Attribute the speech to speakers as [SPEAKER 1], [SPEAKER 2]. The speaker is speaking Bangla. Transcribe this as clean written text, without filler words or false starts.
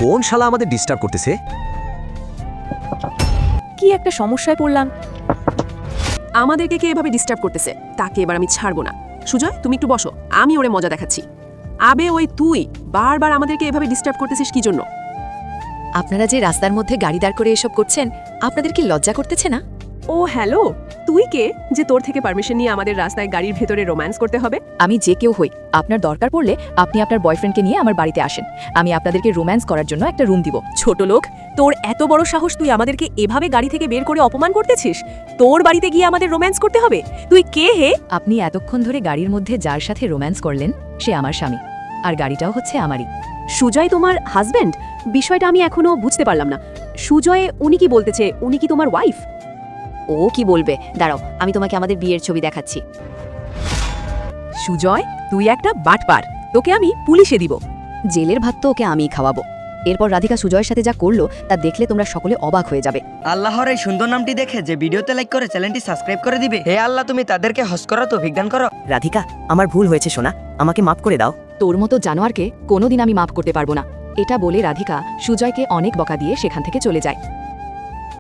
[SPEAKER 1] কোন শালা আমাদের ডিস্টার্ব করতেছে?
[SPEAKER 2] কি একটা সমস্যায় পড়লাম। আমাদেরকে কে এভাবে ডিস্টার্ব করতেছে, তাকে এবার আমি ছাড়বো না। সুজয়, তুমি একটু বসো, আমি ওরে মজা দেখাচ্ছি। আবে ওই তুই বারবার আমাদেরকে এভাবে ডিস্টার্ব করতেছিস কি জন্য?
[SPEAKER 3] আপনারা যে রাস্তার মধ্যে গাড়ি দাঁড় করে এসব করছেন, আপনাদের কি লজ্জা করতেছে না?
[SPEAKER 2] ও হ্যালো, তুই কে যে তোর থেকে পারমিশন নিয়ে আমাদের রাস্তায় গাড়ির ভেতরে রোম্যান্স করতে হবে?
[SPEAKER 3] আমি যে কেউ হই, আপনার দরকার পড়লে আপনি আপনার বয়ফ্রেন্ডকে নিয়ে আমার বাড়িতে আসেন। আমি আপনাদেরকে রোম্যান্স করার জন্য একটা রুম দিব।
[SPEAKER 2] ছোট লোক, তোর এত বড় সাহস, তুই আমাদেরকে এভাবে গাড়ি থেকে বের করে অপমান করতেছিস? তোর বাড়িতে গিয়ে আমাদের রোম্যান্স করতে হবে? তুই কে হে?
[SPEAKER 3] আপনি এতক্ষণ ধরে গাড়ির মধ্যে যার সাথে রোম্যান্স করলেন, সে আমার স্বামী, আর গাড়িটাও হচ্ছে আমারই।
[SPEAKER 2] সুজয় তোমার হাজবেন্ড? বিষয়টা আমি এখনো বুঝতে পারলাম না। সুজয়, উনি কি বলতেছে? উনি কি তোমার ওয়াইফ?
[SPEAKER 3] ও কি বলবে, দাঁড়াও আমি তোমাকে আমাদের বিয়ের ছবি দেখাচ্ছি।
[SPEAKER 2] সুজয়, তুই একটা বাটপার, তোকে আমি পুলিশে দিব।
[SPEAKER 3] জেলের ভাত তো ওকে আমিই খাওয়াবো। এরপর রাধিকা সুজয়ের সাথে যা করলো তা দেখলে তোমরা সকলে অবাক হয়ে যাবে।
[SPEAKER 4] আল্লাহর এই সুন্দর নামটি দেখে যে ভিডিওতে লাইক করে চ্যানেলটি সাবস্ক্রাইব করে দিবে। হে আল্লাহ, তুমি তাদেরকে হজ করা তৌফিক দান করো।
[SPEAKER 5] রাধিকা, আমার ভুল হয়েছে সোনা, আমাকে মাফ করে দাও।
[SPEAKER 3] তোর মতো জানোয়ারকে কোনোদিন আমি মাফ করতে পারবো না। এটা বলে রাধিকা সুজয়কে অনেক বকা দিয়ে সেখান থেকে চলে যায়।